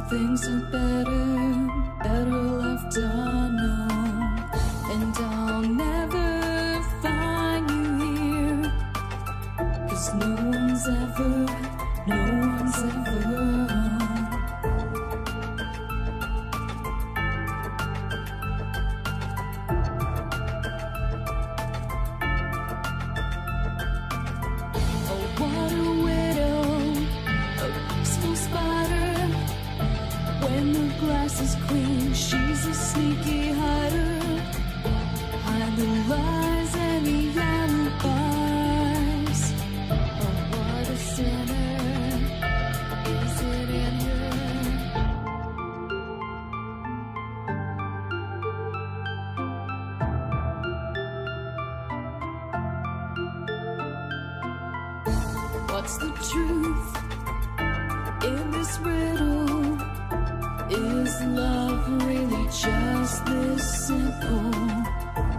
things are better left unknown. And I'll never find you here, 'cause no one's ever is clean, she's a sneaky hider. Hide the lies and the alibis. Oh, what a sinner is it in her? What's the truth in this riddle? Is love really just this simple?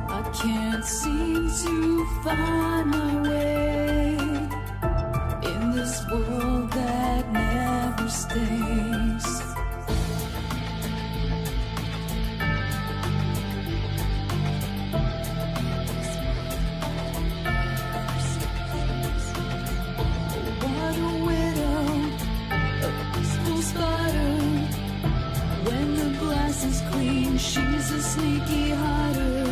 I can't seem to find my way in this world that never stays. What a widow, a peaceful spider. When the glass is clean, she's a sneaky hider.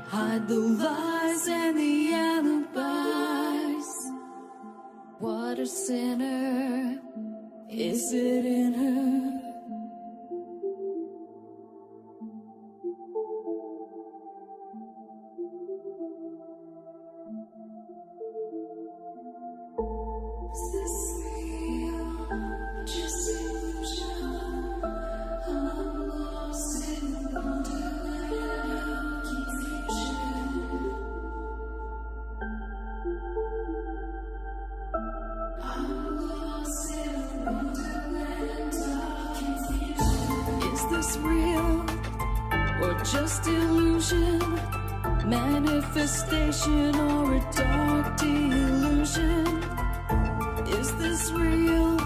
Hide the lies and the alibis. What a sinner is it in her? Is this real? Just illusion. I'm lost in wonderland of confusion. I'm lost in wonderland of confusion. Is this real or just illusion? Manifestation or a dark delusion? Is this real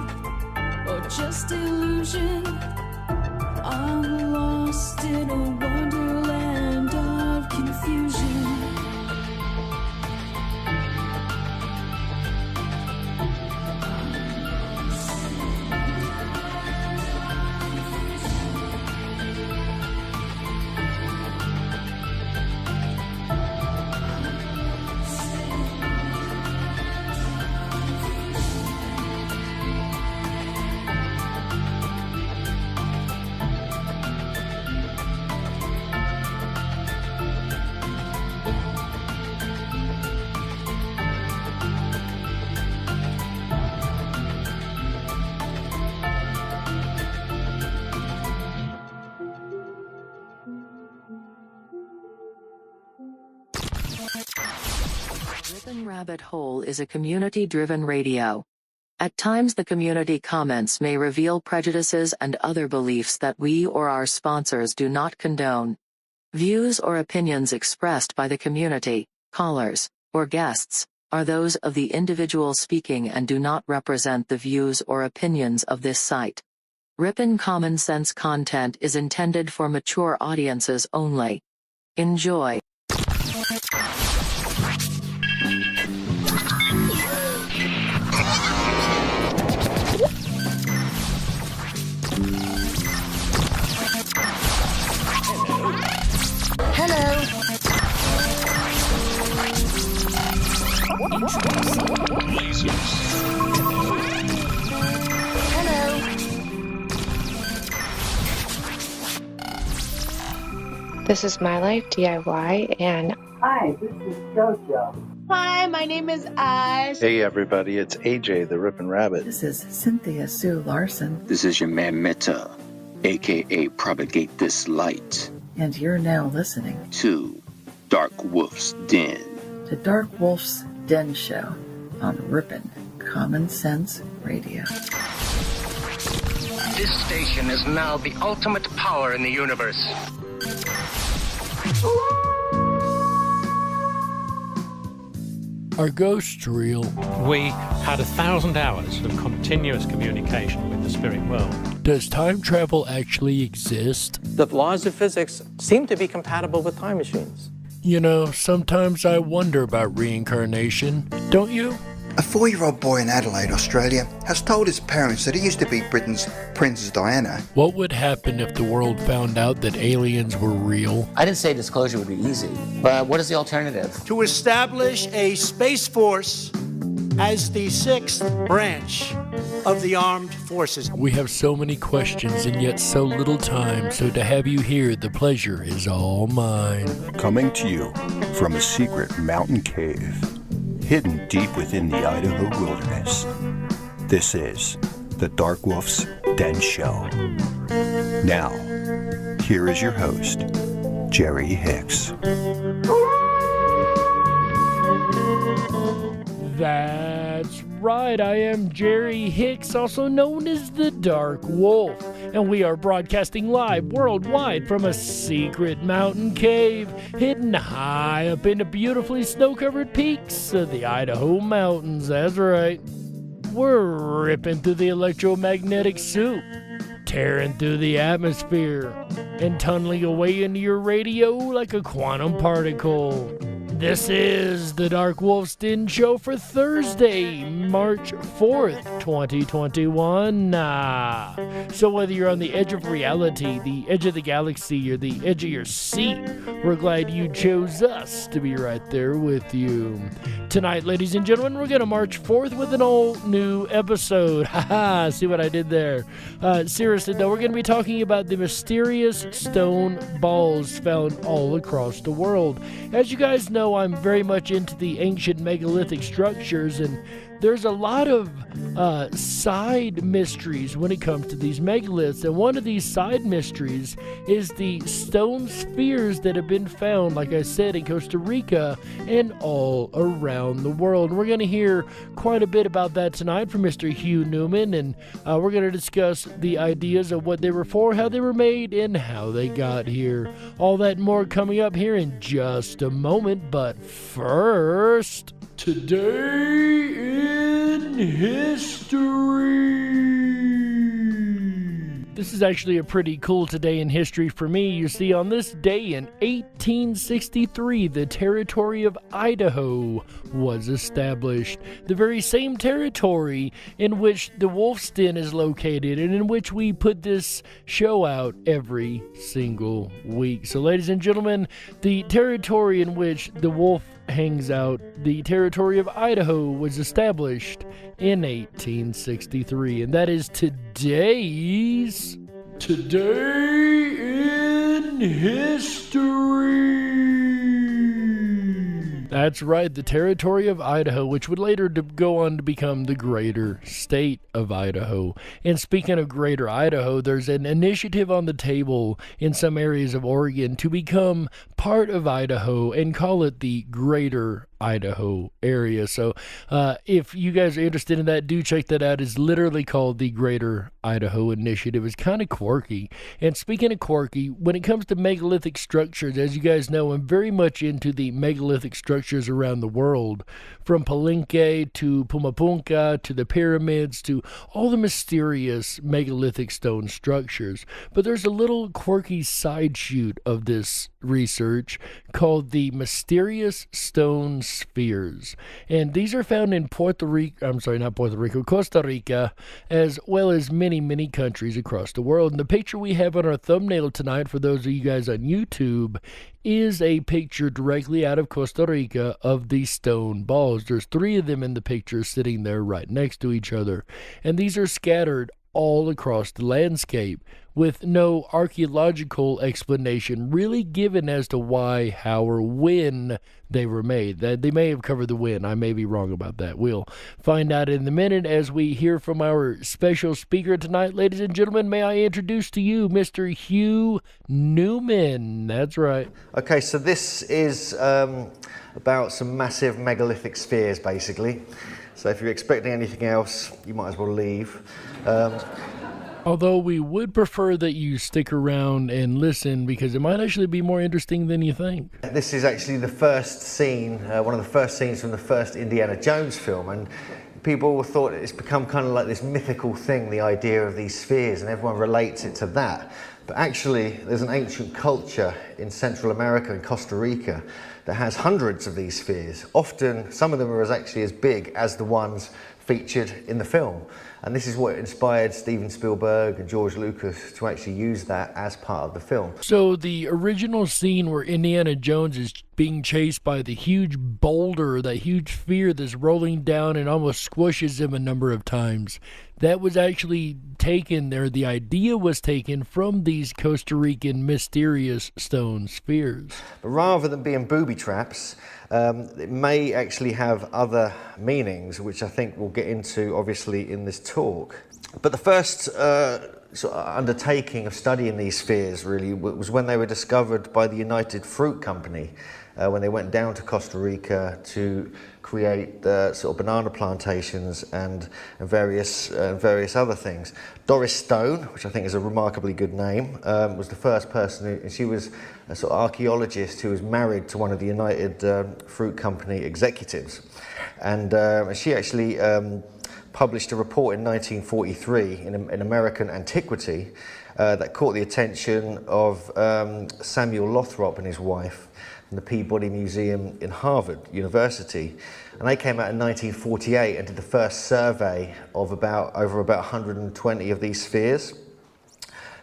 or just illusion? I'm lost in a wonderland of confusion. Rabbit Hole is a community-driven radio. At times the community comments may reveal prejudices and other beliefs that we or our sponsors do not condone. Views or opinions expressed by the community, callers, or guests, are those of the individual speaking and do not represent the views or opinions of this site. Rippin' Common Sense content is intended for mature audiences only. Enjoy. Hello. Hello. This is My Life DIY, and hi, this is JoJo. Hi, my name is Ash. Hey everybody, it's AJ the Rippin' Rabbit. This is Cynthia Sue Larson. This is your man Meta, aka Propagate This Light. And you're now listening to Darkwolf's Den. The Darkwolf's Den Show on Rippin' Common Sense Radio. This station is now the ultimate power in the universe. Are ghosts real? We had 1,000 hours of continuous communication with the spirit world. Does time travel actually exist? The laws of physics seem to be compatible with time machines. You know, sometimes I wonder about reincarnation. Don't you? A 4-year-old boy in Adelaide, Australia, has told his parents that he used to be Britain's Princess Diana. What would happen if the world found out that aliens were real? I didn't say disclosure would be easy, but what is the alternative? To establish a space force as the 6th branch of the armed forces. We have so many questions and yet so little time, so to have you here, the pleasure is all mine. Coming to you from a secret mountain cave, hidden deep within the Idaho wilderness. This is the Darkwolf's Den Show. Now, here is your host, Jerry Hicks. That's right, I am Jerry Hicks, also known as the Dark Wolf, and we are broadcasting live worldwide from a secret mountain cave hidden high up in the beautifully snow-covered peaks of the Idaho mountains. That's right. We're ripping through the electromagnetic soup, tearing through the atmosphere, and tunneling away into your radio like a quantum particle. This is the DarkWolf's Den Show for Thursday, March 4th, 2021. So whether you're on the edge of reality, the edge of the galaxy, or the edge of your seat, we're glad you chose us to be right there with you. Tonight, ladies and gentlemen, we're going to march forth with an all-new episode. Haha, see what I did there? Seriously, though, we're going to be talking about the mysterious stone balls found all across the world. As you guys know, I'm very much into the ancient megalithic structures, and there's a lot of side mysteries when it comes to these megaliths, and one of these side mysteries is the stone spheres that have been found, like I said, in Costa Rica and all around the world. We're going to hear quite a bit about that tonight from Mr. Hugh Newman, and we're going to discuss the ideas of what they were for, how they were made, and how they got here. All that and more coming up here in just a moment, but first, today in history. This is actually a pretty cool today in history for me. You see, on this day in 1863, the territory of Idaho was established. The very same territory in which the Wolf's Den is located and in which we put this show out every single week. So, ladies and gentlemen, the territory in which the wolf hangs out, the territory of Idaho, was established in 1863, and that is today's Today in History. That's right, the territory of Idaho, which would later go on to become the greater state of Idaho. And speaking of greater Idaho, there's an initiative on the table in some areas of Oregon to become part of Idaho and call it the greater Idaho area. So if you guys are interested in that, do check that out. It's literally called the Greater Idaho Initiative. It's kind of quirky. And speaking of quirky, when it comes to megalithic structures, as you guys know, I'm very much into the megalithic structures around the world, from Palenque to Pumapunka to the pyramids to all the mysterious megalithic stone structures. But there's a little quirky side shoot of this research called the mysterious stone spheres, and these are found in Costa Rica, as well as many countries across the world. And the picture we have on our thumbnail tonight, for those of you guys on YouTube, is a picture directly out of Costa Rica of these stone balls. There's 3 of them in the picture sitting there right next to each other, and these are scattered all across the landscape, with no archaeological explanation really given as to why, how, or when they were made. They may have covered the when. I may be wrong about that. We'll find out in a minute as we hear from our special speaker tonight. Ladies and gentlemen, may I introduce to you Mr. Hugh Newman. That's right. Okay, so this is about some massive megalithic spheres, basically. So if you're expecting anything else, you might as well leave. Although we would prefer that you stick around and listen, because it might actually be more interesting than you think. This is actually the first scene, one of the first scenes from the first Indiana Jones film, and people thought it's become kind of like this mythical thing, the idea of these spheres, and everyone relates it to that. But actually, there's an ancient culture in Central America, in Costa Rica, that has hundreds of these spheres. Often, some of them are actually as big as the ones featured in the film. And this is what inspired Steven Spielberg and George Lucas to actually use that as part of the film. So the original scene where Indiana Jones is being chased by the huge boulder, that huge sphere that's rolling down and almost squishes him a number of times, that was actually taken there. The idea was taken from these Costa Rican mysterious stone spheres. But rather than being booby traps, it may actually have other meanings, which I think we'll get into, obviously, in this talk. But the first sort of undertaking of studying these spheres, really, was when they were discovered by the United Fruit Company, when they went down to Costa Rica to create sort of banana plantations and various other things. Doris Stone, which I think is a remarkably good name, was the first person who, she was a sort of archaeologist who was married to one of the United Fruit Company executives. And she actually published a report in 1943 in American Antiquity that caught the attention of Samuel Lothrop and his wife from the Peabody Museum in Harvard University. And they came out in 1948 and did the first survey of over about 120 of these spheres.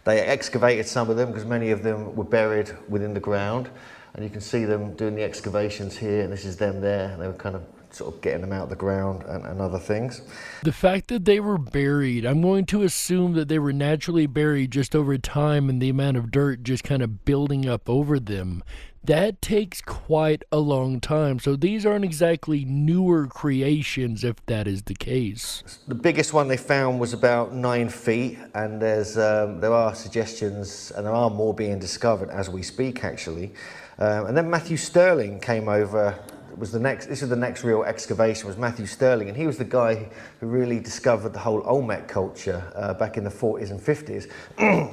They excavated some of them because many of them were buried within the ground. And you can see them doing the excavations here, and this is them there. And they were kind of sort of getting them out of the ground and other things. The fact that they were buried, I'm going to assume that they were naturally buried just over time and the amount of dirt just kind of building up over them. That takes quite a long time. So these aren't exactly newer creations, if that is the case. The biggest one they found was about 9 feet, and there are suggestions, and there are more being discovered as we speak, actually. And then Matthew Stirling came over. This is the next real excavation, was Matthew Stirling, and he was the guy who really discovered the whole Olmec culture back in the 40s and 50s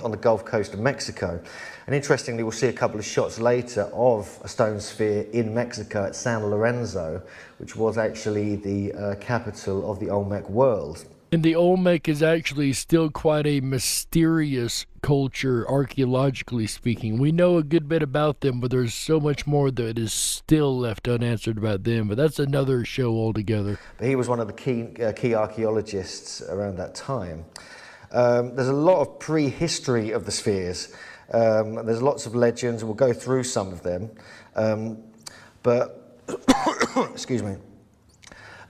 on the Gulf Coast of Mexico. And interestingly, we'll see a couple of shots later of a stone sphere in Mexico at San Lorenzo, which was actually the capital of the Olmec world. And the Olmec is actually still quite a mysterious culture, archaeologically speaking. We know a good bit about them, but there's so much more that is still left unanswered about them. But that's another show altogether. But he was one of the key archaeologists around that time. There's a lot of prehistory of the spheres. There's lots of legends, and we'll go through some of them. But, excuse me.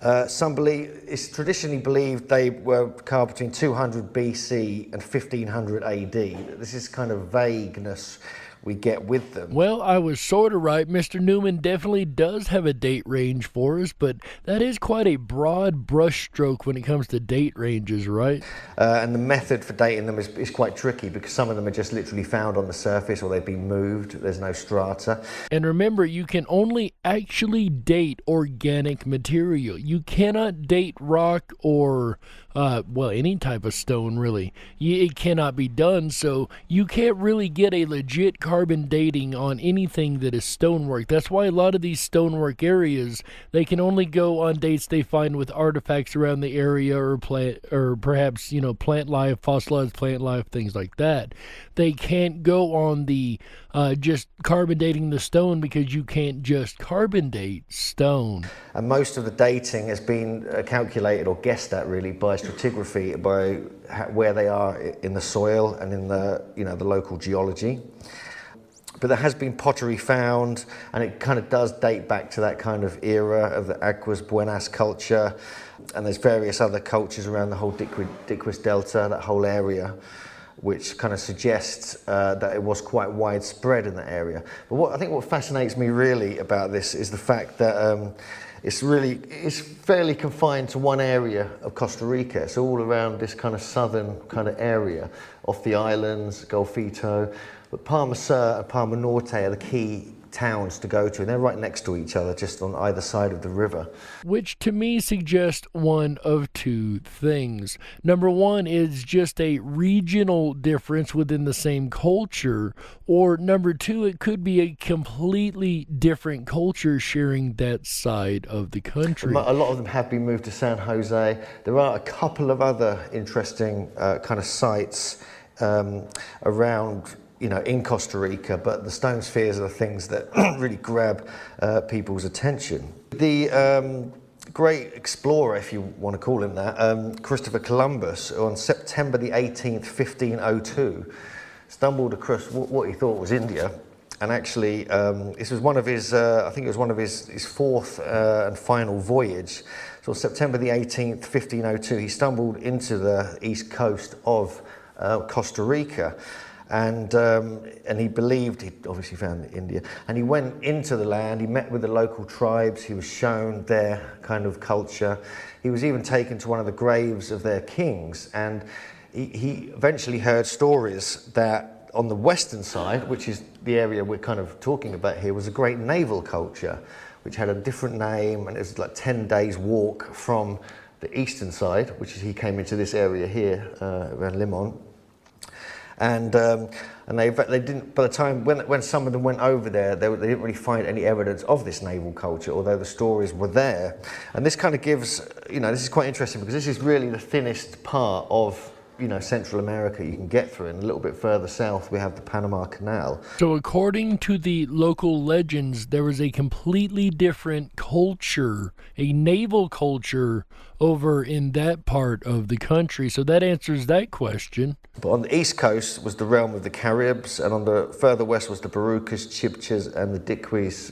It's traditionally believed they were carved between 200 BC and 1500 AD. This is kind of vagueness we get with them. Well, I was sort of right. Mr. Newman definitely does have a date range for us, but that is quite a broad brushstroke when it comes to date ranges, right? And the method for dating them is quite tricky, because some of them are just literally found on the surface or they've been moved. There's no strata. And remember, you can only actually date organic material. You cannot date rock or any type of stone, really. It cannot be done, so you can't really get a legit carbon dating on anything that is stonework. That's why a lot of these stonework areas, they can only go on dates they find with artifacts around the area or perhaps, plant life, fossilized plant life, things like that. They can't go on the just carbon dating the stone, because you can't just carbon date stone. And most of the dating has been calculated or guessed at, really, by stratigraphy, by where they are in the soil and in the the local geology. But there has been pottery found, and it kind of does date back to that kind of era of the Aguas Buenas culture. And there's various other cultures around the whole Diquis Delta, that whole area, which kind of suggests that it was quite widespread in that area. But I think what fascinates me really about this is the fact that it's fairly confined to one area of Costa Rica. It's all around this kind of southern kind of area, off the islands, Golfito. But Palma Sur and Palma Norte are the key towns to go to, and they're right next to each other, just on either side of the river. Which to me suggests one of two things. Number one is just a regional difference within the same culture, or number two, it could be a completely different culture sharing that side of the country. A lot of them have been moved to San Jose. There are a couple of other interesting kind of sites around, in Costa Rica, but the stone spheres are the things that really grab people's attention. The great explorer, if you want to call him that, Christopher Columbus, on September the 18th, 1502, stumbled across what he thought was India. And actually, this was one of his, I think it was one of his fourth and final voyage. So September the 18th, 1502, he stumbled into the east coast of Costa Rica. And he believed he'd obviously found India, and he went into the land. He met with the local tribes. He was shown their kind of culture. He was even taken to one of the graves of their kings, and he eventually heard stories that on the western side, which is the area we're kind of talking about here, was a great naval culture, which had a different name, and it was like 10 days walk from the eastern side, which is he came into this area here around Limon. And they didn't, by the time when some of them went over there, they didn't really find any evidence of this naval culture, although the stories were there. And this kind of gives, this is quite interesting because this is really the thinnest part of, Central America you can get through, and a little bit further south we have the Panama Canal. So according to the local legends, there was a completely different culture, a naval culture, over in that part of the country. So that answers that question. But on the east coast was the realm of the Caribs, and on the further west was the Barucas, Chibchas, and the Diquis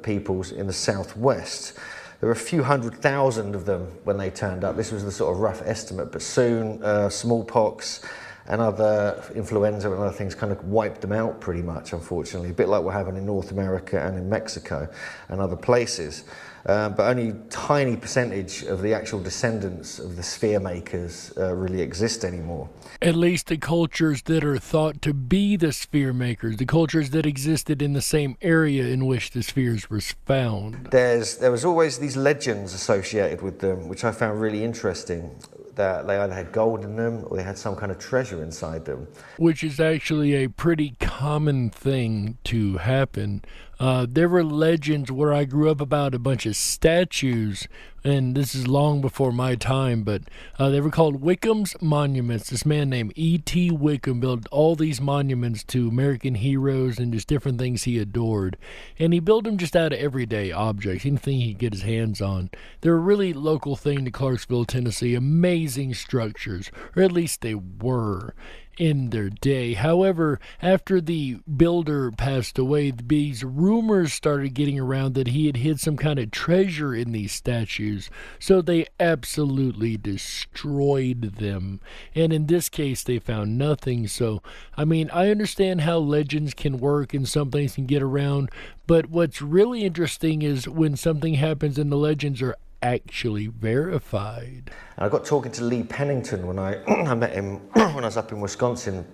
peoples in the southwest. There were a few 100,000 of them when they turned up. This was the sort of rough estimate, but soon smallpox and other influenza and other things kind of wiped them out pretty much, unfortunately, a bit like what happened in North America and in Mexico and other places. But only a tiny percentage of the actual descendants of the sphere makers really exist anymore. At least the cultures that are thought to be the sphere makers, the cultures that existed in the same area in which the spheres were found. There was always these legends associated with them, which I found really interesting, that they either had gold in them or they had some kind of treasure inside them. Which is actually a pretty common thing to happen. There were legends where I grew up about a bunch of statues, and this is long before my time, but they were called Wickham's monuments. This man named E.T. Wickham built all these monuments to American heroes and just different things he adored. And he built them just out of everyday objects, anything he could get his hands on. They're a really local thing to Clarksville, Tennessee. Amazing structures, or at least they were in their day. However, after the builder passed away, these rumors started getting around that he had hid some kind of treasure in these statues, so they absolutely destroyed them. And in this case, they found nothing. So, I understand how legends can work and some things can get around, but what's really interesting is when something happens and the legends are actually verified. And I got talking to Lee Pennington when I met him when I was up in Wisconsin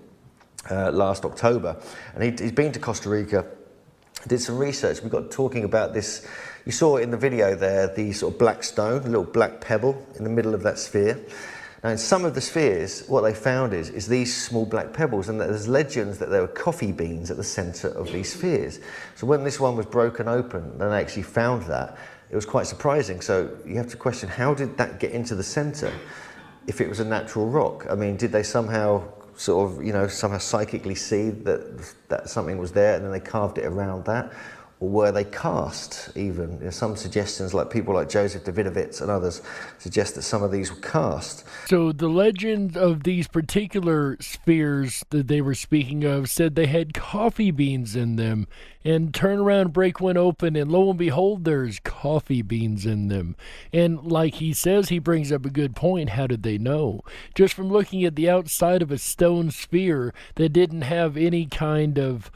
last October, and he's been to Costa Rica, did some research. We got talking about this. You saw in the video there the sort of black stone, a little black pebble in the middle of that sphere. Now in some of the spheres, what they found is these small black pebbles, and there's legends that there were coffee beans at the centre of these spheres. So when this one was broken open, and they actually found that, it was quite surprising. So you have to question, how did that get into the centre if it was a natural rock? Did they somehow somehow psychically see that something was there and then they carved it around that? Or were they cast even? Some suggestions, like people like Joseph Davidovitz and others, suggest that some of these were cast. So the legend of these particular spheres that they were speaking of said they had coffee beans in them, and turn around, break one open, and lo and behold, there's coffee beans in them. And like he says, he brings up a good point. How did they know? Just from looking at the outside of a stone sphere that didn't have any kind of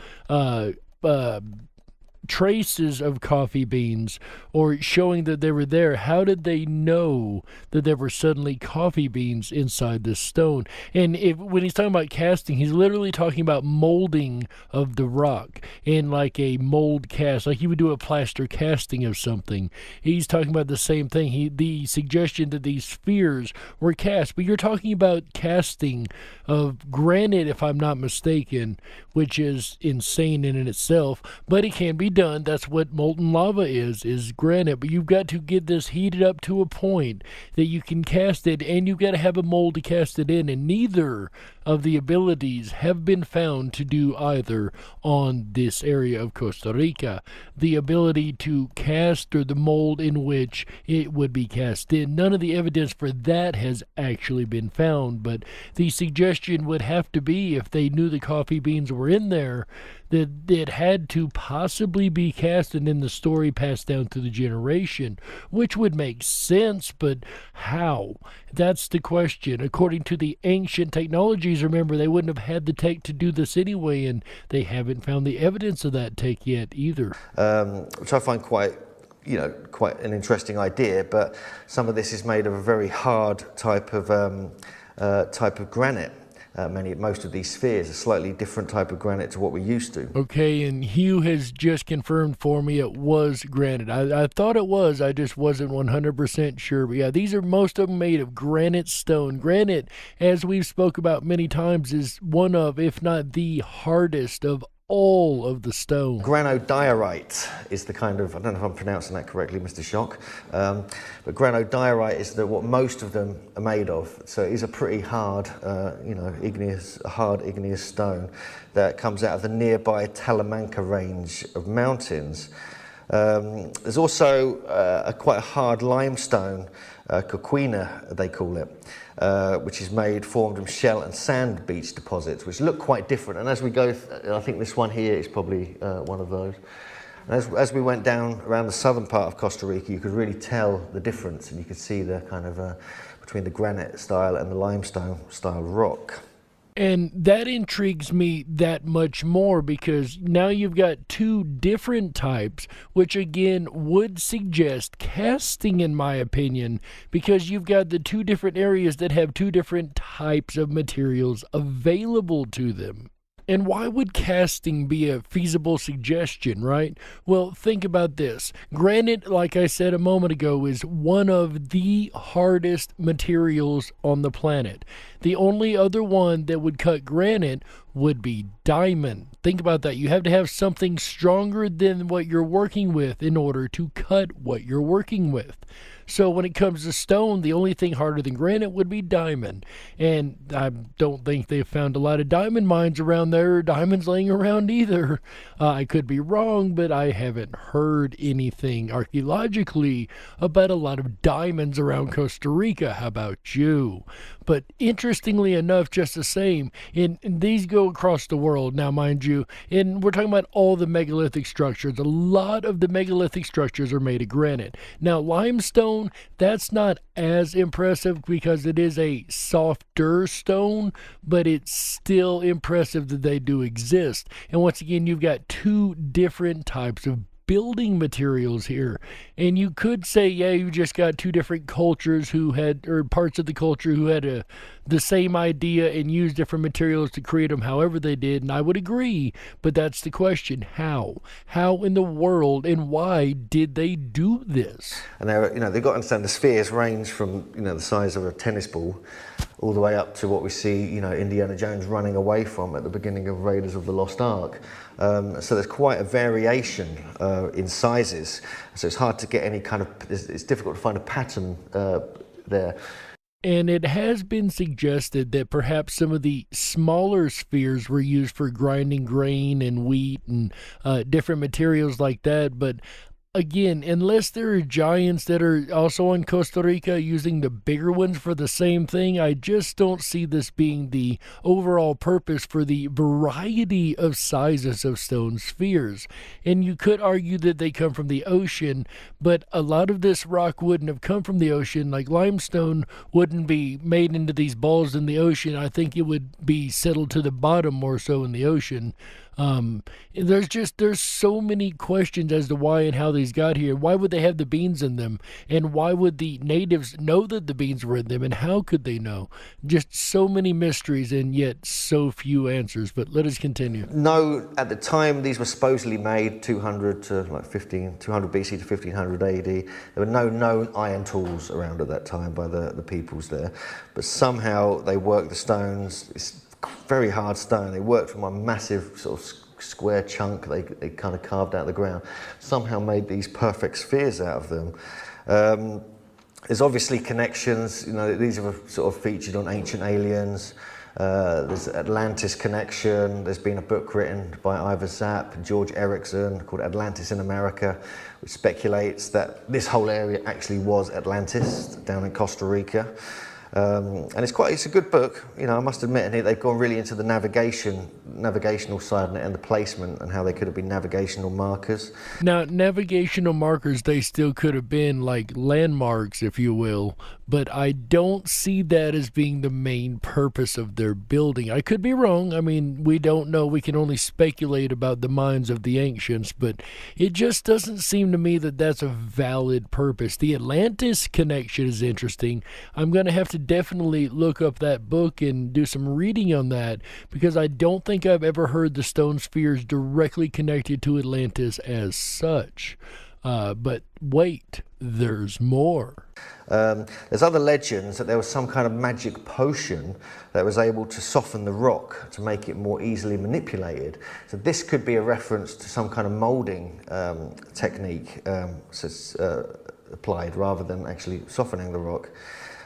traces of coffee beans or showing that they were there, how did they know that there were suddenly coffee beans inside this stone? And when he's talking about casting, he's literally talking about molding of the rock in like a mold cast, like you would do a plaster casting of something. He's talking about the same thing. The suggestion that these spheres were cast, but you're talking about casting of granite, if I'm not mistaken, which is insane in itself, but it can be done. That's what molten lava is granite, but you've got to get this heated up to a point that you can cast it, and you've got to have a mold to cast it in, and neither of the abilities have been found to do either on this area of Costa Rica. The ability to cast or the mold in which it would be cast in, none of the evidence for that has actually been found, but the suggestion would have to be, if they knew the coffee beans were in there, that it had to possibly be cast and in the story passed down through the generation, which would make sense, but how? That's the question. According to the ancient technologies, remember, they wouldn't have had the tech to do this anyway, and they haven't found the evidence of that tech yet either. Which I find quite an interesting idea, but some of this is made of a very hard type of granite. Most of these spheres are slightly different type of granite to what we're used to. Okay, and Hugh has just confirmed for me it was granite. I thought it was, I just wasn't 100% sure. But yeah, these are most of them made of granite stone. Granite, as we've spoke about many times, is one of, if not the hardest of all of the stone. Granodiorite is the kind of, I don't know if I'm pronouncing that correctly, Mr. Shock, but granodiorite is what most of them are made of. So it is a pretty hard, igneous stone that comes out of the nearby Talamanca range of mountains. There's also quite a hard limestone, coquina they call it, which is formed from shell and sand beach deposits, which look quite different. And as we go, I think this one here is probably one of those. And as we went down around the southern part of Costa Rica, you could really tell the difference, and you could see the kind of between the granite style and the limestone style rock. And that intrigues me that much more because now you've got two different types, which again would suggest casting, in my opinion, because you've got the two different areas that have two different types of materials available to them. And why would casting be a feasible suggestion, right? Well, think about this. Granite, like I said a moment ago, is one of the hardest materials on the planet. The only other one that would cut granite would be diamond. Think about that. You have to have something stronger than what you're working with in order to cut what you're working with. So when it comes to stone, the only thing harder than granite would be diamond. And I don't think they've found a lot of diamond mines around there, or diamonds laying around either. I could be wrong, but I haven't heard anything archaeologically about a lot of diamonds around Costa Rica. How about you? But interestingly enough, just the same, and these go across the world now, mind you, and we're talking about all the megalithic structures. A lot of the megalithic structures are made of granite. Now, limestone, that's not as impressive because it is a softer stone, but it's still impressive that they do exist. And once again, you've got two different types of building materials here. And you could say, yeah, you just got two different cultures who had, or parts of the culture who had the same idea and used different materials to create them however they did. And I would agree, but that's the question. How? How in the world and why did they do this? And they've got to understand the spheres range from, the size of a tennis ball all the way up to what we see, Indiana Jones running away from at the beginning of Raiders of the Lost Ark. So there's quite a variation in sizes. So it's hard to get any kind of, it's difficult to find a pattern there. And it has been suggested that perhaps some of the smaller spheres were used for grinding grain and wheat and different materials like that. But again, unless there are giants that are also in Costa Rica using the bigger ones for the same thing, I just don't see this being the overall purpose for the variety of sizes of stone spheres. And you could argue that they come from the ocean, but a lot of this rock wouldn't have come from the ocean. Like limestone wouldn't be made into these balls in the ocean. I think it would be settled to the bottom more so in the ocean. There's so many questions as to why and how these got here. Why would they have the beans in them? And why would the natives know that the beans were in them? And how could they know? Just so many mysteries and yet so few answers. But let us continue. No, at the time these were supposedly made 200 to like 200 BC to 1500 AD. There were no known iron tools around at that time by the peoples there. But somehow they worked the stones. It's very hard stone. They worked from a massive sort of square chunk they kind of carved out of the ground. Somehow made these perfect spheres out of them. There's obviously connections. You know, these are sort of featured on Ancient Aliens. There's Atlantis connection. There's been a book written by Ivor Zapp and George Erickson called Atlantis in America, which speculates that this whole area actually was Atlantis down in Costa Rica. And it's a good book, you know, I must admit, and they've gone really into the navigational side and the placement and how they could have been navigational markers. Now, navigational markers, they still could have been like landmarks, if you will, but I don't see that as being the main purpose of their building. I could be wrong. I mean, we don't know. We can only speculate about the minds of the ancients, but it just doesn't seem to me that that's a valid purpose. The Atlantis connection is interesting. I'm going to have to definitely look up that book and do some reading on that, because I don't think I've ever heard the stone spheres directly connected to Atlantis as such. But wait, there's more. There's other legends that there was some kind of magic potion that was able to soften the rock to make it more easily manipulated. So this could be a reference to some kind of molding technique applied rather than actually softening the rock.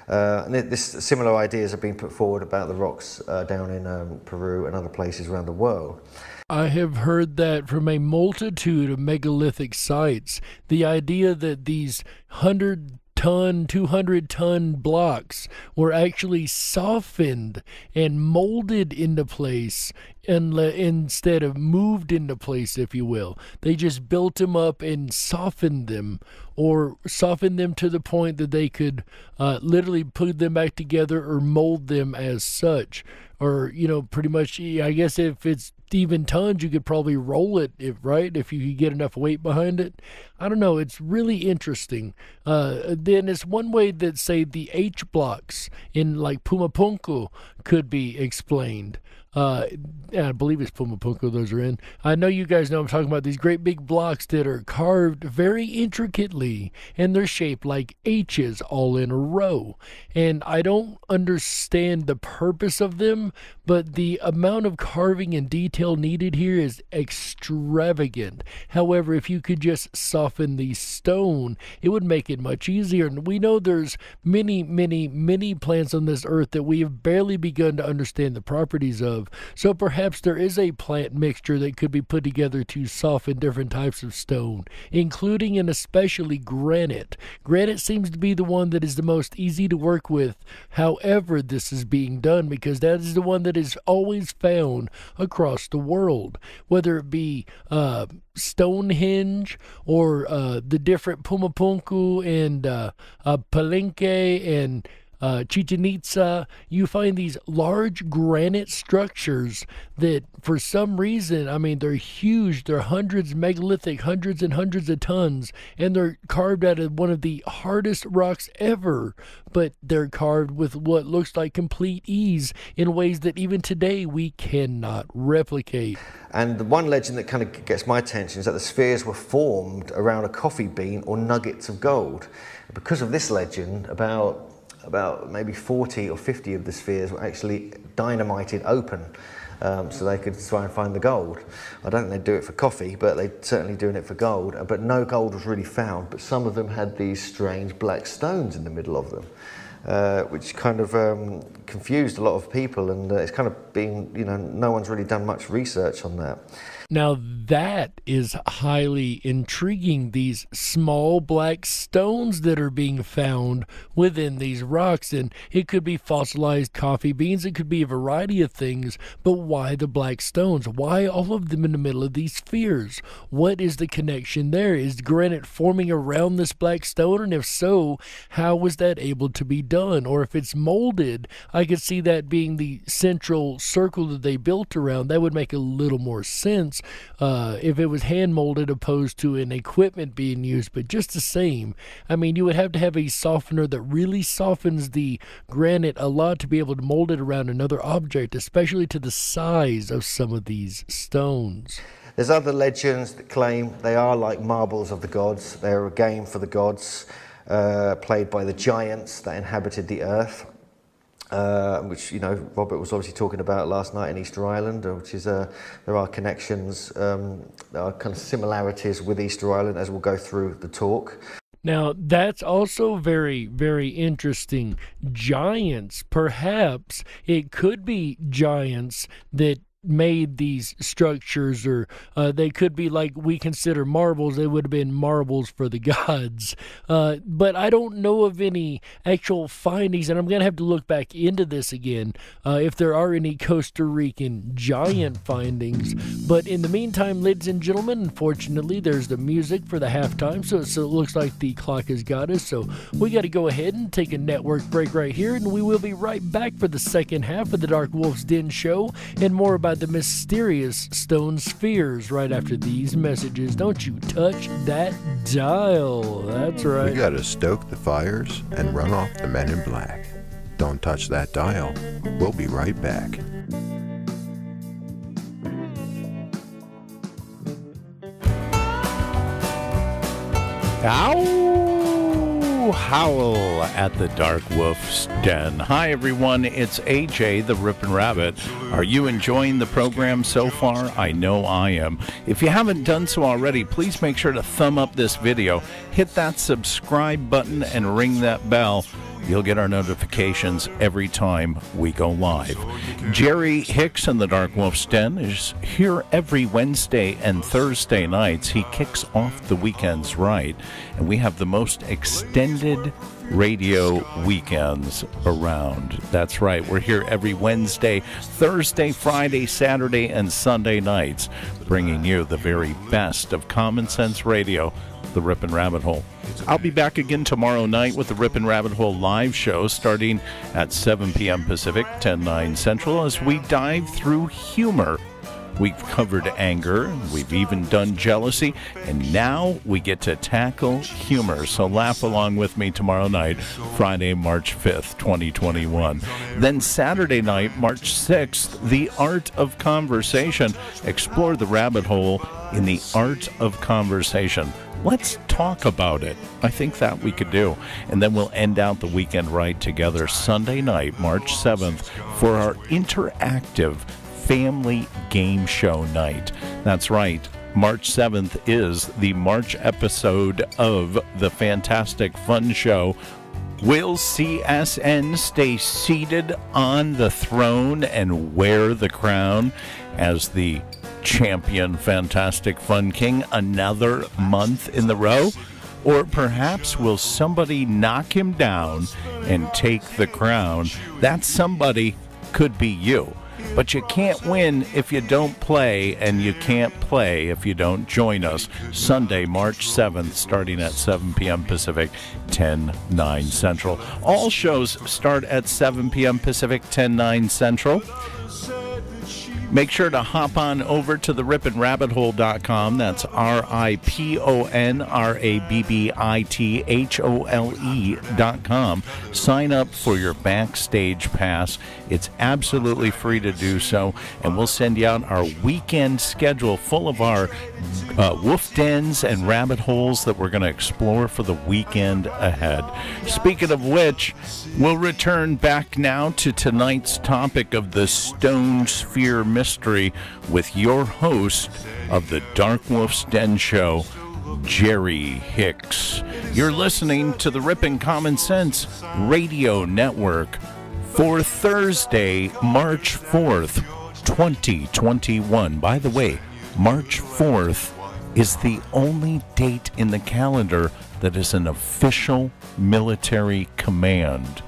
And similar ideas have been put forward about the rocks down in Peru and other places around the world. I have heard that from a multitude of megalithic sites. The idea that these 100-ton, 200-ton blocks were actually softened and molded into place instead of moved into place, if you will. They just built them up and softened them, or softened them to the point that they could literally put them back together or mold them as such. Or, you know, pretty much, I guess if it's even tons, you could probably roll it, if you could get enough weight behind it. I don't know. It's really interesting. Then it's one way that, say, the H blocks in like Pumapunku could be explained. I believe it's Pumapunku those are in. I know you guys know I'm talking about these great big blocks that are carved very intricately, and they're shaped like H's all in a row. And I don't understand the purpose of them, but the amount of carving and detail needed here is extravagant. However, if you could just soften the stone, it would make it much easier. And we know there's many, many, many plants on this earth that we have barely begun to understand the properties of. So perhaps there is a plant mixture that could be put together to soften different types of stone, including and especially granite. Granite seems to be the one that is the most easy to work with. However, this is being done because that is the one that is always found across the world, whether it be Stonehenge or the different Pumapunku and Palenque and Chichen Itza. You find these large granite structures that for some reason, I mean, they're huge. They're hundreds, megalithic, hundreds and hundreds of tons, and they're carved out of one of the hardest rocks ever, but they're carved with what looks like complete ease in ways that even today we cannot replicate. And the one legend that kind of gets my attention is that the spheres were formed around a coffee bean or nuggets of gold. Because of this legend, about maybe 40 or 50 of the spheres were actually dynamited open so they could try and find the gold. I don't think they'd do it for coffee, but they're certainly doing it for gold. But no gold was really found, but some of them had these strange black stones in the middle of them, which kind of confused a lot of people, and it's kind of been, you know, no one's really done much research on that. Now that is highly intriguing, these small black stones that are being found within these rocks. And it could be fossilized coffee beans, it could be a variety of things, but why the black stones? Why all of them in the middle of these spheres? What is the connection there? Is granite forming around this black stone? And if so, how was that able to be done? Or if it's molded, I could see that being the central circle that they built around. That would make a little more sense if it was hand molded opposed to an equipment being used. But just the same, I mean, you would have to have a softener that really softens the granite a lot to be able to mold it around another object, especially to the size of some of these stones. There's other legends that claim they are like marbles of the gods. They're a game for the gods, played by the giants that inhabited the earth. Which, you know, Robert was obviously talking about last night in Easter Island, which is, there are connections, there are kind of similarities with Easter Island as we'll go through the talk. Now, that's also very, very interesting. Giants, perhaps it could be giants that made these structures, or they could be like we consider marbles. They would have been marbles for the gods, but I don't know of any actual findings, and I'm going to have to look back into this again if there are any Costa Rican giant findings. But in the meantime, ladies and gentlemen, unfortunately there's the music for the halftime, so it looks like the clock has got us, so we got to go ahead and take a network break right here, and we will be right back for the second half of the Darkwolf's Den Show and more about the mysterious stone spheres right after these messages. Don't you touch that dial. That's right. We gotta stoke the fires and run off the men in black. Don't touch that dial. We'll be right back. Howl at the Darkwolf's Den. Hi everyone, it's AJ the Rippin' Rabbit. Are you enjoying the program so far? I know I am. If you haven't done so already, please make sure to thumb up this video, hit that subscribe button, and ring that bell. You'll get our notifications every time we go live. Jerry Hicks in the Darkwolf's Den is here every Wednesday and Thursday nights. He kicks off the weekends right, and we have the most extended radio weekends around. That's right. We're here every Wednesday, Thursday, Friday, Saturday, and Sunday nights, bringing you the very best of common sense radio, the Rippin' Rabbit Hole. I'll be back again tomorrow night with the Rippin' Rabbit Hole live show starting at 7 p.m. Pacific, 10/9 Central, as we dive through humor. We've covered anger, we've even done jealousy, and now we get to tackle humor. So laugh along with me tomorrow night, Friday, March 5th, 2021. Then Saturday night, March 6th, The Art of Conversation. Explore the rabbit hole in the art of conversation. Let's talk about it. I think that we could do. And then we'll end out the weekend right together Sunday night, March 7th, for our interactive family game show night. That's right. March 7th is the March episode of the Fantastic Fun Show. Will CSN stay seated on the throne and wear the crown as the champion Fantastic Fun King another month in the row? Or perhaps will somebody knock him down and take the crown? That somebody could be you. But you can't win if you don't play, and you can't play if you don't join us. Sunday, March 7th, starting at 7 p.m. Pacific, 10/9 Central. All shows start at 7 p.m. Pacific, 10/9 Central. Make sure to hop on over to the ripinrabbithole.com. That's RIPONRABBITHOLE.com. Sign up for your backstage pass. It's absolutely free to do so, and we'll send you out our weekend schedule full of our wolf dens and rabbit holes that we're going to explore for the weekend ahead. Speaking of which, we'll return back now to tonight's topic of the Stone Sphere Mystery with your host of the Darkwolf's Den Show, Jerry Hicks. You're listening to the Rippin' Common Sense Radio Network for Thursday, March 4th, 2021. By the way, March 4th is the only date in the calendar that is an official military command.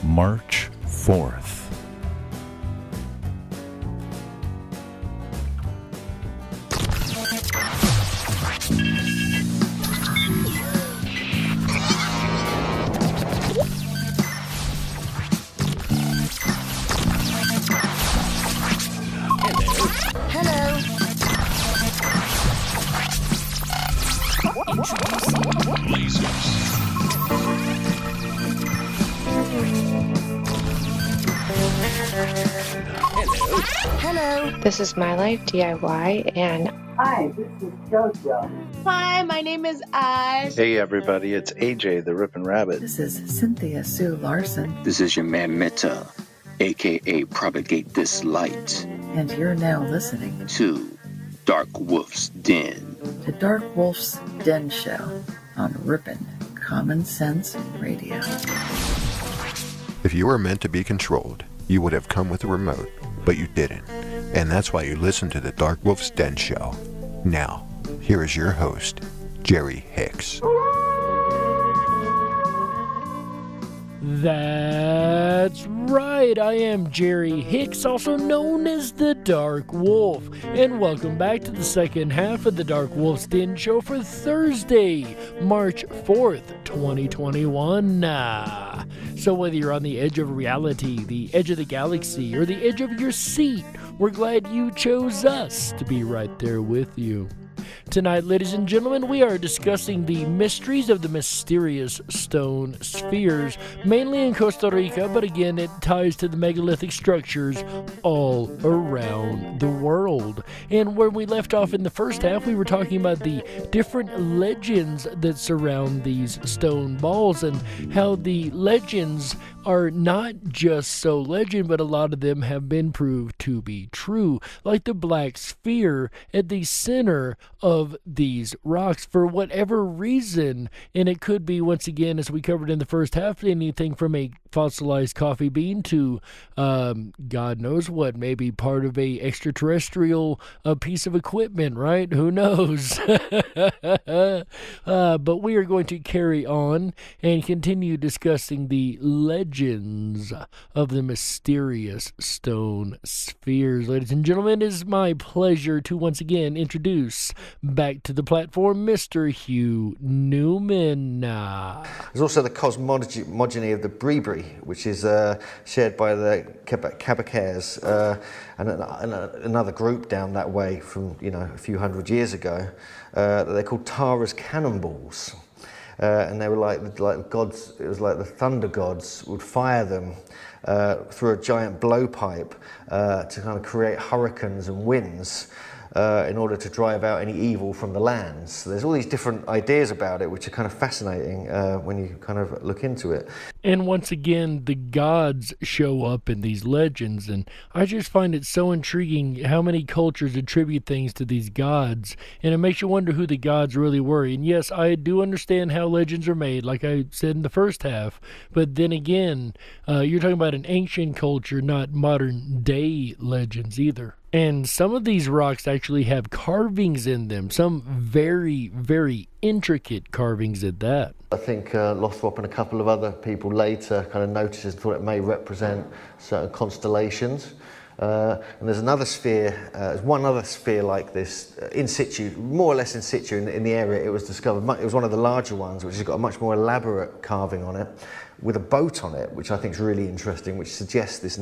March 4th. This is My Life DIY, and hi, this is JoJo. Hi, my name is Ash. Hey everybody, it's AJ the Rippin' Rabbit. This is Cynthia Sue Larson. This is your man Meta, aka Propagate This Light. And you're now listening to DarkWolf's Den. The DarkWolf's Den Show on Rippin' Common Sense Radio. If you were meant to be controlled, you would have come with a remote, but you didn't. And that's why you listen to the DarkWolf's Den Show. Now, here is your host, Jerry Hicks. That's right, I am Jerry Hicks, also known as the Dark Wolf, and welcome back to the second half of the DarkWolf's Den Show for Thursday, March 4th, 2021. So whether you're on the edge of reality, the edge of the galaxy, or the edge of your seat, we're glad you chose us to be right there with you. Tonight, ladies and gentlemen, we are discussing the mysteries of the mysterious stone spheres, mainly in Costa Rica, but again, it ties to the megalithic structures all around the world. And where we left off in the first half, we were talking about the different legends that surround these stone balls and how the legends are not just so legend, but a lot of them have been proved to be true, like the black sphere at the center of these rocks for whatever reason. And it could be, once again, as we covered in the first half, anything from a fossilized coffee bean to God knows what, maybe part of a extraterrestrial piece of equipment, right? Who knows? But we are going to carry on and continue discussing the legends of the mysterious stone spheres. Ladies and gentlemen, it is my pleasure to once again introduce back to the platform Mr. Hugh Newman. There's also the cosmogony of the Bribri, which is shared by the Cabacars and another group down that way from a few hundred years ago. They're called Tara's cannonballs, and they were like gods. It was like the thunder gods would fire them through a giant blowpipe to kind of create hurricanes and winds. In order to drive out any evil from the lands. So there's all these different ideas about it, which are kind of fascinating when you kind of look into it. And once again, the gods show up in these legends, and I just find it so intriguing how many cultures attribute things to these gods, and it makes you wonder who the gods really were. And yes, I do understand how legends are made, like I said in the first half, but then again, you're talking about an ancient culture, not modern day legends either. And some of these rocks actually have carvings in them, some very, very intricate carvings at that. I think Lothrop and a couple of other people later kind of noticed and thought it may represent certain constellations. And there's another sphere, there's one other sphere like this, in situ, more or less in situ in the area it was discovered. It was one of the larger ones, which has got a much more elaborate carving on it, with a boat on it, which I think is really interesting, which suggests this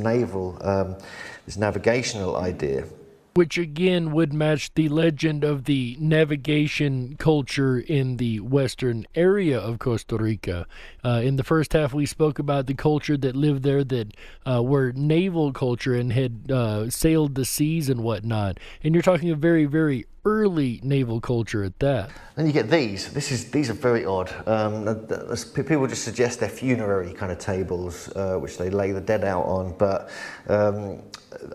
this navigational idea. Which again would match the legend of the navigation culture in the western area of Costa Rica. In the first half, we spoke about the culture that lived there that were naval culture and had sailed the seas and whatnot. And you're talking a very, very early naval culture at that. Then you get these. These are very odd. People just suggest they're funerary kind of tables, which they lay the dead out on. But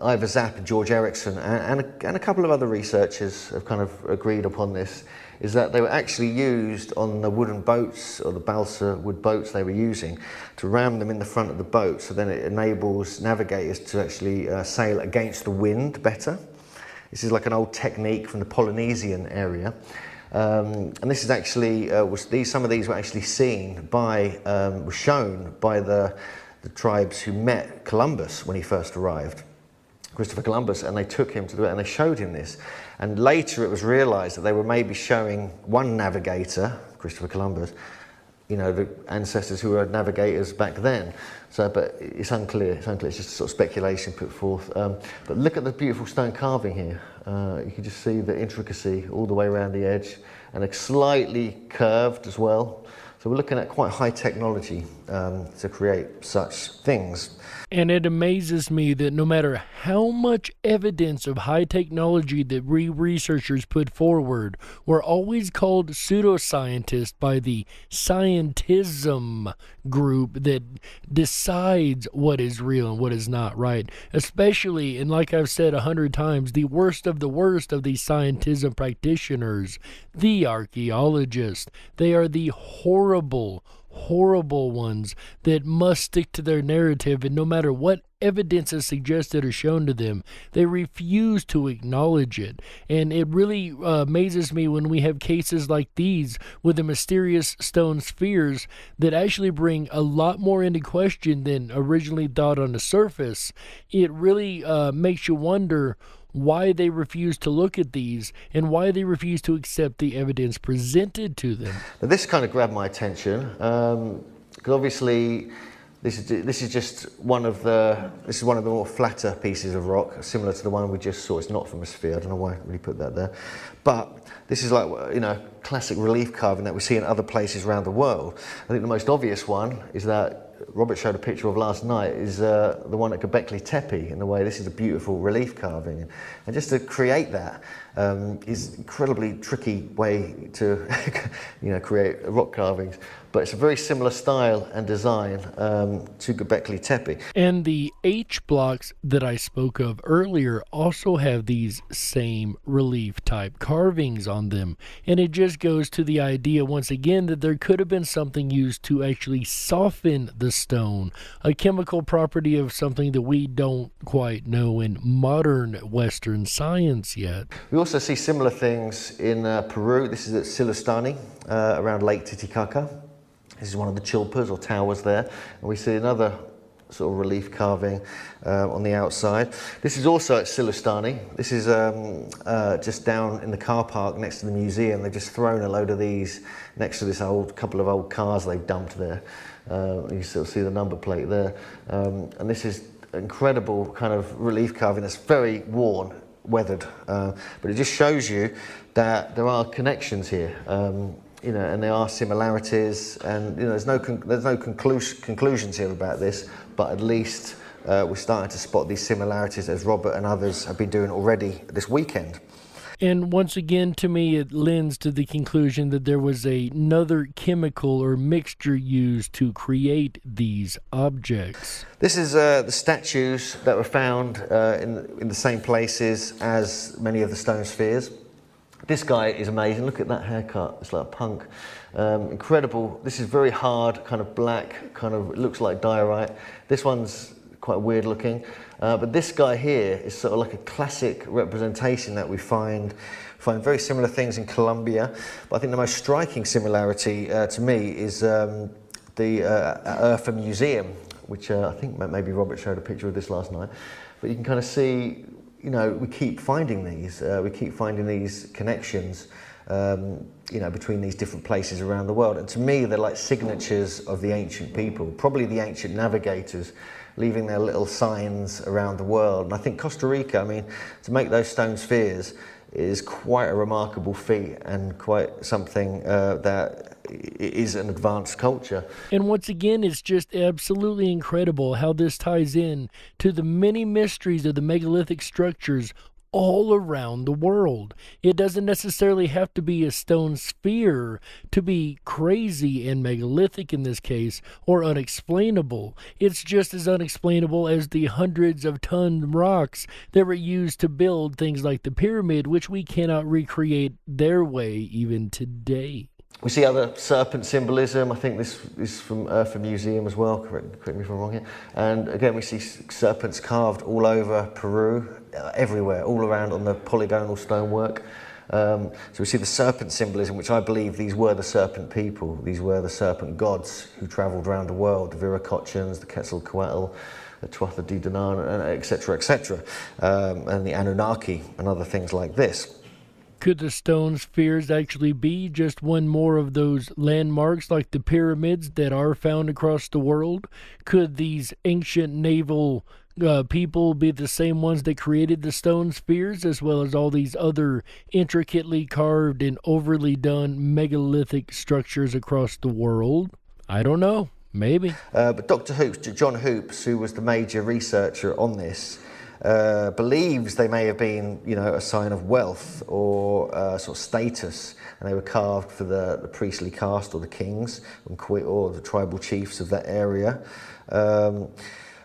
Ivor Zapp and George Erickson and a couple of other researchers have kind of agreed upon this, is that they were actually used on the wooden boats, or the balsa wood boats they were using, to ram them in the front of the boat, so then it enables navigators to actually sail against the wind better. This is like an old technique from the Polynesian area. And this is actually, some of these were actually seen by, were shown by the tribes who met Columbus when he first arrived, Christopher Columbus, and they took him to do it and they showed him this. And later it was realized that they were maybe showing one navigator, Christopher Columbus, you know, the ancestors who were navigators back then. So, but it's unclear, it's just sort of speculation put forth. But look at the beautiful stone carving here. You can just see the intricacy all the way around the edge, and it's slightly curved as well. So we're looking at quite high technology to create such things. And it amazes me that no matter how much evidence of high technology that we researchers put forward, we're always called pseudoscientists by the scientism group that decides what is real and what is not, right? Especially, and like I've said 100 times, the worst of these scientism practitioners, the archaeologists. They are the horrible ones that must stick to their narrative, and no matter what evidence is suggested or shown to them, they refuse to acknowledge it. And it really amazes me when we have cases like these with the mysterious stone spheres that actually bring a lot more into question than originally thought on the surface. It really makes you wonder why they refuse to look at these and why they refuse to accept the evidence presented to them. Now, this kind of grabbed my attention because obviously this is just one of the more flatter pieces of rock, similar to the one we just saw. It's not from a sphere. I don't know why I really put that there, but this is like, you know, classic relief carving that we see in other places around the world. I think the most obvious one is that Robert showed a picture of last night, is the one at Göbekli Tepe. In a way, this is a beautiful relief carving, and just to create that is incredibly tricky way to create rock carvings. But it's a very similar style and design to Göbekli Tepe. And the H blocks that I spoke of earlier also have these same relief type carvings on them. And it just goes to the idea once again that there could have been something used to actually soften the stone, a chemical property of something that we don't quite know in modern Western science yet. We also see similar things in Peru. This is at Silustani, around Lake Titicaca. This is one of the chilpas or towers there, and we see another sort of relief carving on the outside. This is also at Silustani. This is just down in the car park next to the museum. They've just thrown a load of these next to this couple of old cars they've dumped there. You sort of see the number plate there, and this is incredible kind of relief carving that's very worn, weathered, but it just shows you that there are connections here. And there are similarities, and there's no conclusions here about this, but at least we're starting to spot these similarities, as Robert and others have been doing already this weekend. And once again, to me, it lends to the conclusion that there was another chemical or mixture used to create these objects. This is the statues that were found in the same places as many of the stone spheres. This guy is amazing. Look at that haircut. It's like a punk. Incredible. This is very hard, kind of black, it looks like diorite. This one's quite weird looking. But this guy here is sort of like a classic representation that we find very similar things in Colombia. But I think the most striking similarity to me is the Urfa Museum, which I think maybe Robert showed a picture of this last night. But you can kind of see, we keep finding these connections, between these different places around the world. And to me, they're like signatures of the ancient people, probably the ancient navigators, leaving their little signs around the world. And I think Costa Rica, to make those stone spheres is quite a remarkable feat and quite something that is an advanced culture. And once again, it's just absolutely incredible how this ties in to the many mysteries of the megalithic structures all around the world. It doesn't necessarily have to be a stone sphere to be crazy and megalithic in this case, or unexplainable. It's just as unexplainable as the hundreds of ton rocks that were used to build things like the pyramid, which we cannot recreate their way even today. We see other serpent symbolism. I think this is from Urfa Museum as well, correct me if I'm wrong here. And again, we see serpents carved all over Peru, everywhere, all around on the polygonal stonework. So we see the serpent symbolism, which I believe these were the serpent people. These were the serpent gods who travelled around the world, the Viracochans, the Quetzalcoatl, the Tuatha De Danann, etc., etc., and the Anunnaki and other things like this. Could the stone spheres actually be just one more of those landmarks like the pyramids that are found across the world? Could these ancient naval people be the same ones that created the stone spheres, as well as all these other intricately carved and overly done megalithic structures across the world? I don't know. Maybe. But Dr. Hoops, John Hoops, who was the major researcher on this, believes they may have been, a sign of wealth or sort of status, and they were carved for the priestly caste or the kings or the tribal chiefs of that area.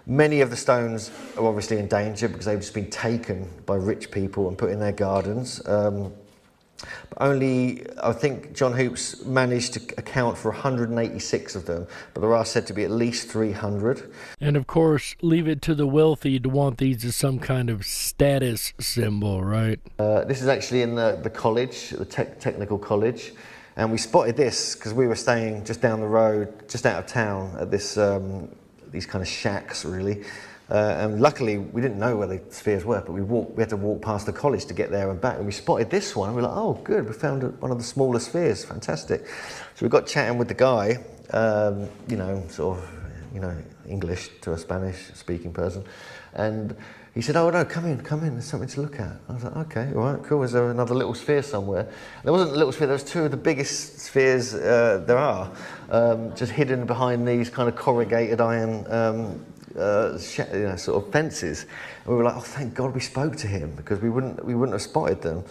Many of the stones are obviously in danger because they've just been taken by rich people and put in their gardens. But only, I think John Hoops managed to account for 186 of them, but there are said to be at least 300. And of course, leave it to the wealthy to want these as some kind of status symbol, right? This is actually in the college, the technical college, and we spotted this because we were staying just down the road, just out of town, at this these kind of shacks, really. And luckily, we didn't know where the spheres were, but we had to walk past the college to get there and back, and we spotted this one, and we were like, oh, good, we found one of the smaller spheres, fantastic. So we got chatting with the guy, English to a Spanish-speaking person, and he said, oh, no, come in, there's something to look at. I was like, okay, all right, cool, is there another little sphere somewhere? There wasn't a little sphere, there was two of the biggest spheres there are, just hidden behind these kind of corrugated iron sort of fences, and we were like, oh, thank God we spoke to him, because we wouldn't have spotted them.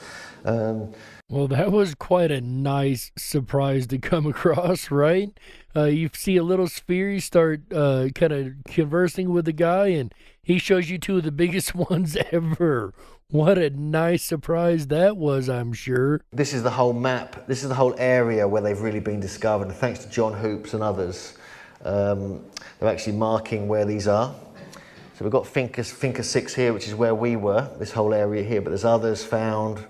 Well, that was quite a nice surprise to come across, right? You see a little sphere, you start kind of conversing with the guy, and he shows you two of the biggest ones ever. What a nice surprise that was, I'm sure. This is the whole map. This is the whole area where they've really been discovered, and thanks to John Hoops and others, they're actually marking where these are. So we've got Finca 6 here, which is where we were, this whole area here, but there's others found.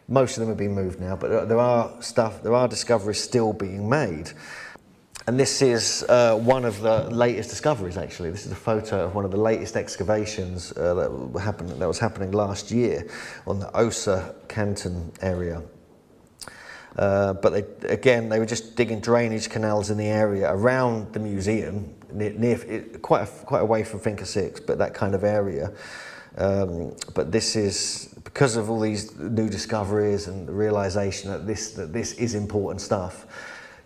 Most of them have been moved now, but there are discoveries still being made. And this is one of the latest discoveries, actually. This is a photo of one of the latest excavations that was happening last year on the Osa Canton area. But they were just digging drainage canals in the area around the museum, quite away from Finca 6, but that kind of area. But this is because of all these new discoveries and the realisation that this is important stuff.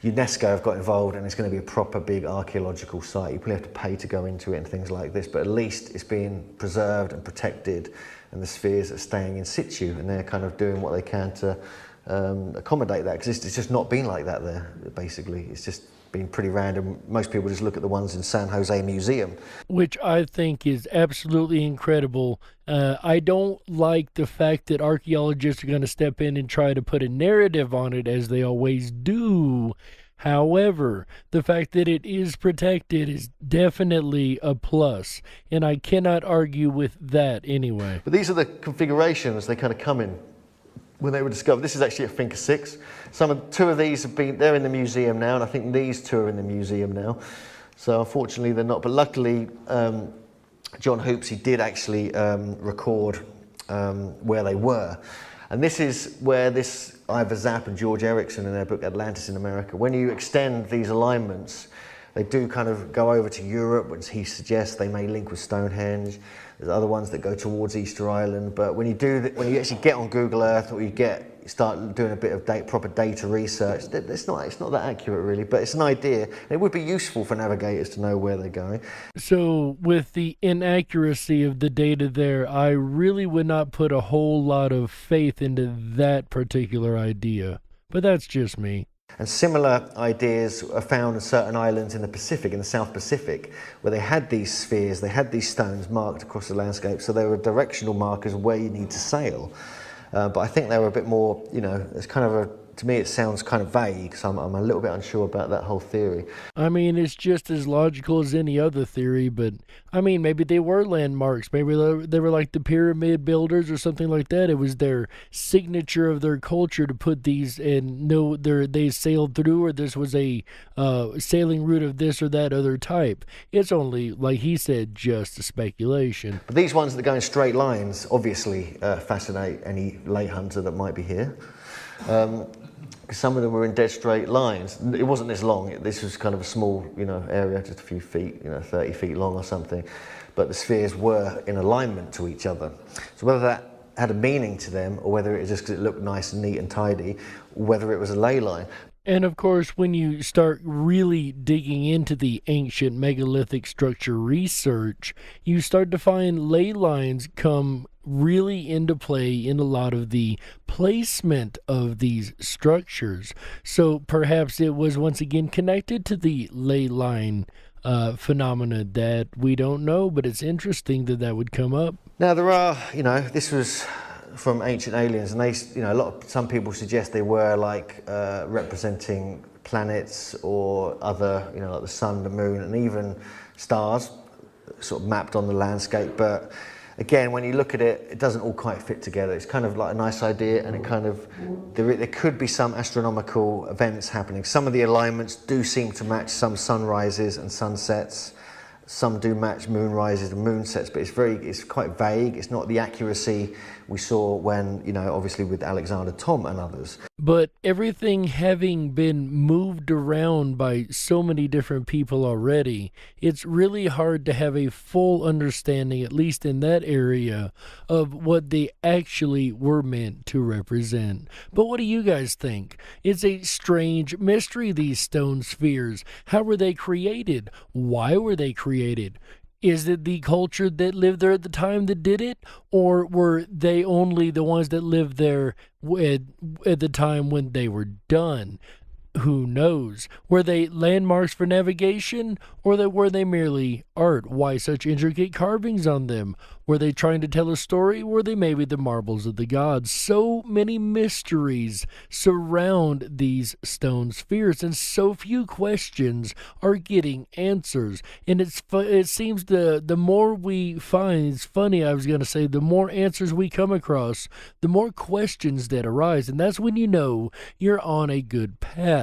UNESCO have got involved, and it's going to be a proper big archaeological site. You probably have to pay to go into it and things like this, but at least it's being preserved and protected, and the spheres are staying in situ, and they're kind of doing what they can to accommodate that, because it's just not been like that there, basically. It's just been pretty random. Most people just look at the ones in San Jose Museum. Which I think is absolutely incredible. I don't like the fact that archaeologists are going to step in and try to put a narrative on it, as they always do. However, the fact that it is protected is definitely a plus, and I cannot argue with that anyway. But these are the configurations they kind of come in when they were discovered. This is actually at Finca 6. Two of these they're in the museum now, and I think these two are in the museum now. So unfortunately they're not, but luckily John Hoops, he did actually record where they were. And this is where Ivor Zapp and George Erickson in their book Atlantis in America, when you extend these alignments, they do kind of go over to Europe, which he suggests they may link with Stonehenge. There's other ones that go towards Easter Island, but when you actually get on Google Earth, or you start doing a bit of proper data research, it's not that accurate really, but it's an idea. It would be useful for navigators to know where they're going. So with the inaccuracy of the data there, I really would not put a whole lot of faith into that particular idea, but that's just me. And similar ideas are found in certain islands in the Pacific, in the South Pacific, where they had these spheres, they had these stones marked across the landscape, so they were directional markers where you need to sail. But I think they were a bit more, it's kind of to me it sounds kind of vague, so I'm a little bit unsure about that whole theory. I mean, it's just as logical as any other theory, but I mean, maybe they were landmarks. Maybe they were like the pyramid builders or something like that. It was their signature of their culture to put these and know they sailed through, or this was a sailing route of this or that other type. It's only, like he said, just a speculation. But these ones that go in straight lines obviously fascinate any lay hunter that might be here. Some of them were in dead straight lines. It wasn't this long. This was kind of a small, area, just a few feet, 30 feet long or something. But the spheres were in alignment to each other. So whether that had a meaning to them, or whether it was just because it looked nice and neat and tidy, or whether it was a ley line. And of course, when you start really digging into the ancient megalithic structure research, you start to find ley lines come really into play in a lot of the placement of these structures. So perhaps it was once again connected to the ley line phenomena that we don't know, but it's interesting that would come up. Now there are, this was from Ancient Aliens, and they, some people suggest they were like representing planets or other, like the sun, the moon, and even stars, sort of mapped on the landscape. But again, when you look at it, it doesn't all quite fit together. It's kind of like a nice idea, and it kind of there could be some astronomical events happening. Some of the alignments do seem to match some sunrises and sunsets. Some do match moonrises and moonsets, but it's quite vague. It's not the accuracy we saw when, obviously with Alexander Tom and others. But everything having been moved around by so many different people already, it's really hard to have a full understanding, at least in that area, of what they actually were meant to represent. But what do you guys think? It's a strange mystery, these stone spheres. How were they created? Why were they created? Is it the culture that lived there at the time that did it? Or were they only the ones that lived there at the time when they were done? Who knows? Were they landmarks for navigation, or were they merely art? Why such intricate carvings on them? Were they trying to tell a story? Were they maybe the marbles of the gods? So many mysteries surround these stone spheres, and so few questions are getting answers. And it seems the more we find, it's funny, I was going to say, the more answers we come across, the more questions that arise. And that's when you know you're on a good path.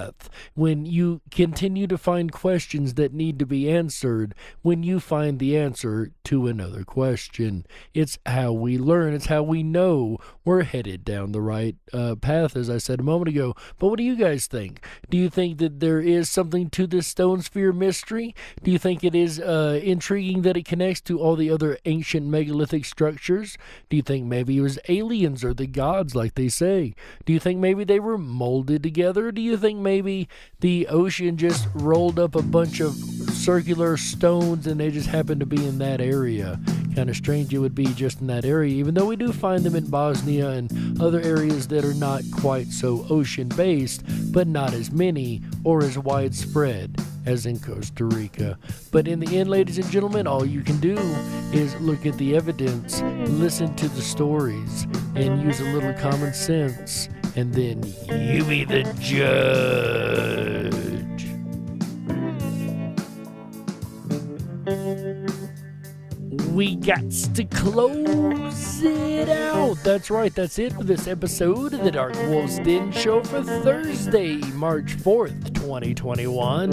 When you continue to find questions that need to be answered, when you find the answer to another question. It's how we learn. It's how we know we're headed down the right path, as I said a moment ago. But what do you guys think? Do you think that there is something to this stone sphere mystery? Do you think it is intriguing that it connects to all the other ancient megalithic structures? Do you think maybe it was aliens or the gods, like they say? Do you think maybe they were molded together? Do you think maybe the ocean just rolled up a bunch of circular stones and they just happened to be in that area? Kind of strange it would be just in that area, even though we do find them in Bosnia and other areas that are not quite so ocean-based, but not as many or as widespread as in Costa Rica. But in the end, ladies and gentlemen, all you can do is look at the evidence, listen to the stories, and use a little common sense, and then you be the judge. We got to close it out. That's right, that's it for this episode of the Darkwolf's Den Show for Thursday, March 4th, 2021.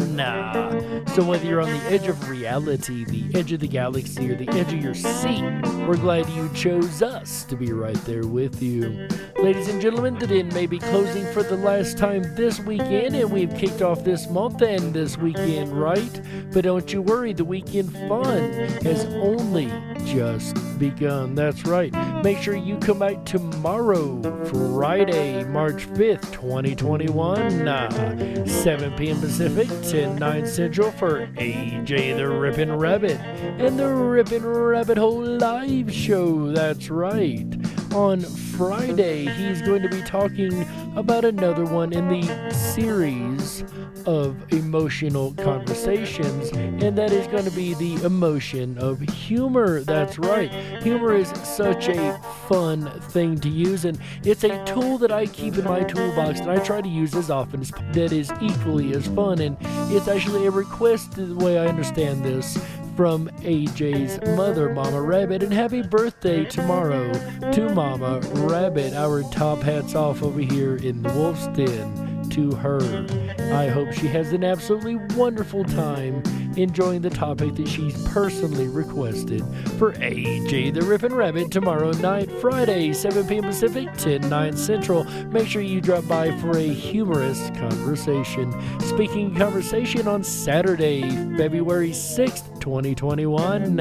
So whether you're on the edge of reality, the edge of the galaxy, or the edge of your seat, we're glad you chose us to be right there with you. Ladies and gentlemen, the Den may be closing for the last time this weekend, and we've kicked off this month and this weekend right. But don't you worry, the weekend fun has only just begun. That's right. Make sure you come out tomorrow, Friday, March 5th, 2021, 7 p.m. Pacific, 10/9 Central for AJ the Rippin' Rabbit and the Rippin' Rabbit Hole live show. That's right. On Friday, he's going to be talking about another one in the series of emotional conversations, and that is going to be the emotion of humor. That's right. Humor is such a fun thing to use, and it's a tool that I keep in my toolbox and I try to use as often as that is equally as fun. And it's actually a request, the way I understand this, from AJ's mother, Mama Rabbit. And happy birthday tomorrow to Mama Rabbit. Our top hats off over here in the Wolf's Den to her. I hope she has an absolutely wonderful time enjoying the topic that she's personally requested for AJ the Rippin' Rabbit tomorrow night, Friday, 7 p.m. Pacific, 10/9 Central. Make sure you drop by for a humorous conversation. Speaking of conversation, on Saturday, February 6th, 2021,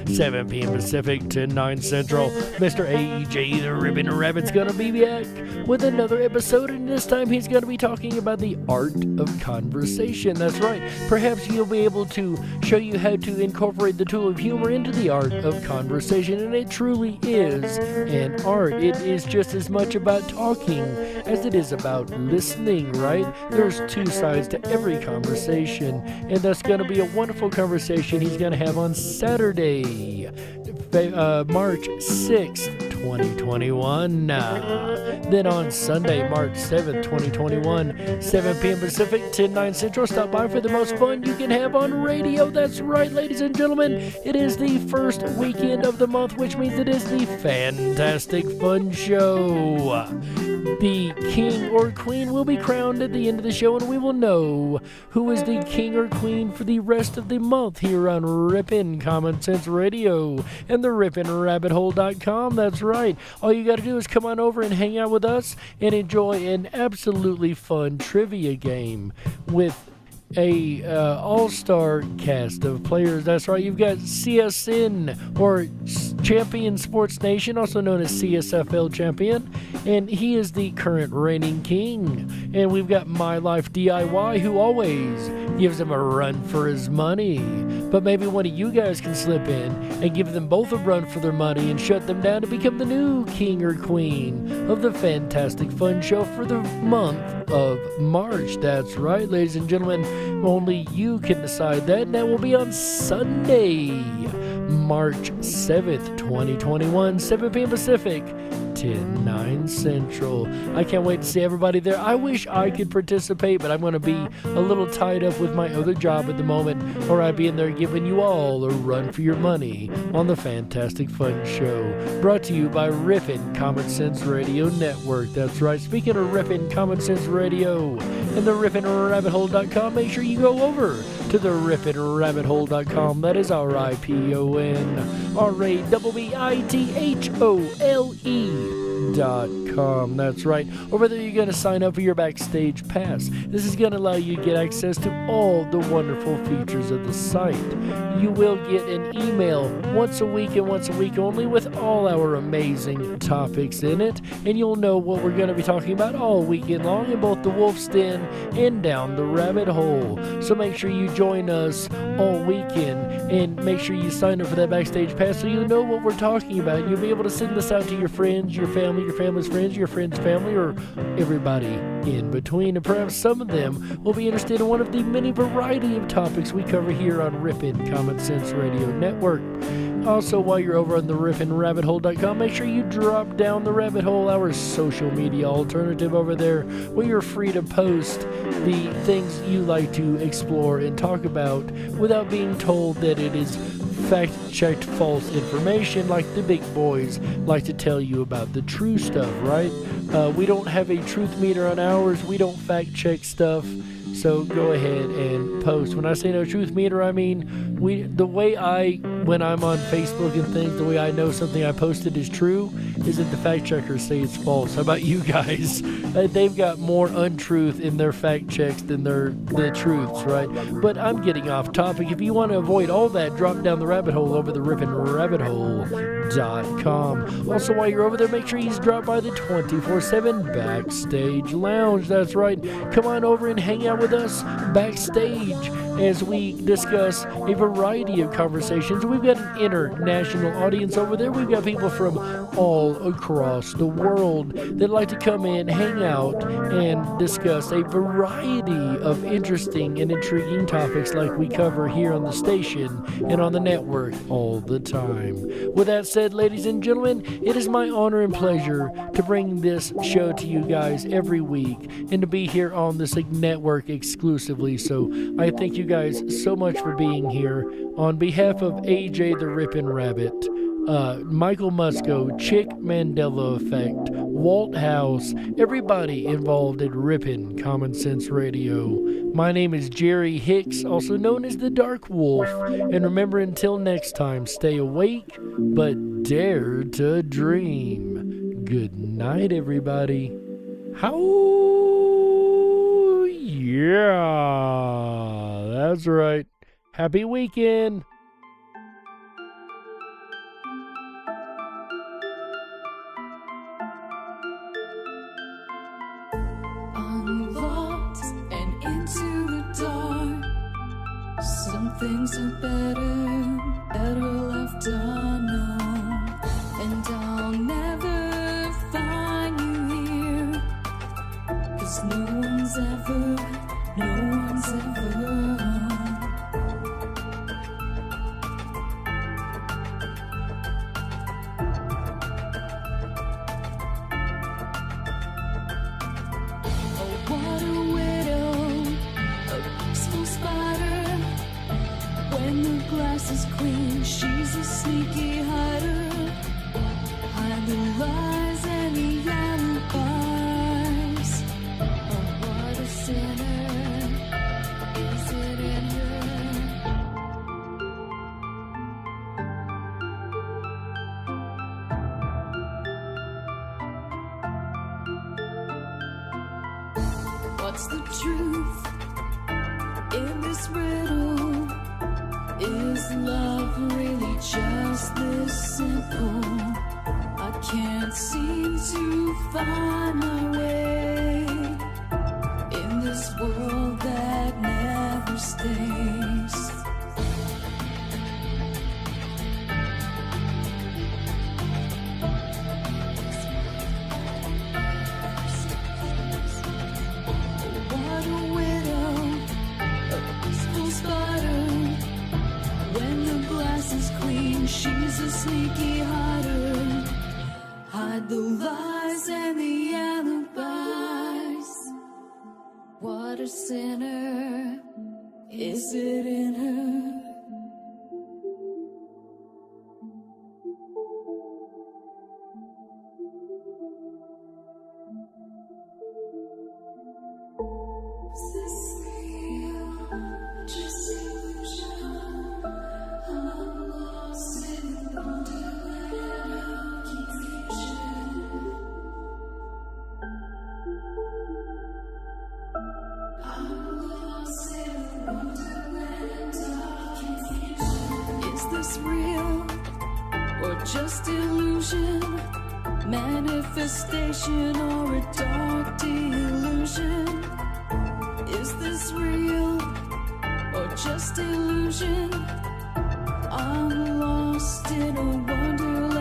7 p.m. Pacific, 10/9 Central, Mr. AJ the Rippin' Rabbit's gonna be back with another episode, and this time he's gonna be talking about the art of conversation. That's right. Perhaps he'll be able to show you how to incorporate the tool of humor into the art of conversation, and it truly is an art. It is just as much about talking as it is about listening, right? There's two sides to every conversation, and that's going to be a wonderful conversation he's going to have on Saturday, March 6th, 2021. Then on Sunday, March 7th, 2021, 7 p.m. Pacific, 10/9 Central, stop by for the most fun you can have on radio. That's right, ladies and gentlemen. It is the first weekend of the month, which means it is the Fantastic Fun Show. The king or queen will be crowned at the end of the show, and we will know who is the king or queen for the rest of the month here on Rippin' Common Sense Radio and the RippinRabbitHole.com. That's right. All you got to do is come on over and hang out with us and enjoy an absolutely fun trivia game with a all-star cast of players. That's right. You've got CSN, or Champion Sports Nation, also known as CSFL Champion, and he is the current reigning king. And we've got My Life DIY, who always gives him a run for his money. But maybe one of you guys can slip in and give them both a run for their money and shut them down to become the new king or queen of the Fantastic Fun Show for the month of March. That's right, ladies and gentlemen. Only you can decide that, and that will be on Sunday, March 7th, 2021, 7 p.m. Pacific, 10/9 Central. I can't wait to see everybody there. I wish I could participate, but I'm going to be a little tied up with my other job at the moment, or I'd be in there giving you all a run for your money on the Fantastic Fun Show. Brought to you by Rippin' Common Sense Radio Network. That's right. Speaking of Rippin' Common Sense Radio and the RippinRabbitHole.com, make sure you go over to the RippinRabbitHole.com. That is RippinRabbitHole.com. That's right. Over there, you're going to sign up for your backstage pass. This is going to allow you to get access to all the wonderful features of the site. You will get an email once a week and once a week only with all our amazing topics in it, and you'll know what we're going to be talking about all weekend long in both the Wolf's Den and Down the Rabbit Hole. So make sure you join us all weekend, and make sure you sign up for that backstage pass so you know what we're talking about. You'll be able to send this out to your friends, your family, your family's friends, your friend's family, or everybody in between. And perhaps some of them will be interested in one of the many variety of topics we cover here on Rippin' Common Sense Radio Network. Also, while you're over on the RippinRabbitHole.com, make sure you drop down the rabbit hole, our social media alternative over there, where you're free to post the things you like to explore and talk about without being told that it is fact-checked false information like the big boys like to tell you about the true stuff, right? We don't have a truth meter on ours. We don't fact-check stuff. So go ahead and post. When I say no truth meter, I mean when I'm on Facebook and things, the way I know something I posted is true is that the fact checkers say it's false. How about you guys? They've got more untruth in their fact checks than the truths, right? But I'm getting off topic. If you want to avoid all that, drop down the rabbit hole over the RippinRabbitHole.com. Also, while you're over there, make sure you drop by the 24/7 Backstage Lounge. That's right. Come on over and hang out with us backstage as we discuss a variety of conversations. We've got an international audience over there. We've got people from all across the world that like to come in, hang out, and discuss a variety of interesting and intriguing topics like we cover here on the station and on the network all the time. With that said, ladies and gentlemen, it is my honor and pleasure to bring this show to you guys every week and to be here on this network exclusively. So I thank you guys so much for being here. On behalf of AJ the Rippin' Rabbit, Michael Musco, Chick Mandela Effect, Walt House, everybody involved in Rippin' Common Sense Radio. My name is Jerry Hicks, also known as the Dark Wolf. And remember, until next time, stay awake, but dare to dream. Good night, everybody. How? Yeah, that's right. Happy weekend. Unlocked and into the dark. Some things are better left unknown. And I'll never find you here, 'cause no one's ever What a widow, a peaceful spider. When the glass is clean, she's a sneaky hider. Hide the lies and the alibis. Oh, what a sinner, is it in her? What's the truth in this riddle? Is love really just this simple? I can't seem to find my way in this world that never stays. What a widow, a peaceful spider. When the glass is clean, she's a sneaky hider. Hide the lies and the alibis. What a sinner, is it in her? Is this real? Just illusion. I'm lost in wonderland of confusion. I'm lost in wonderland of confusion. Is this real or just illusion? Manifestation or a dark delusion? Is this real or just illusion? I'm lost in a wonderland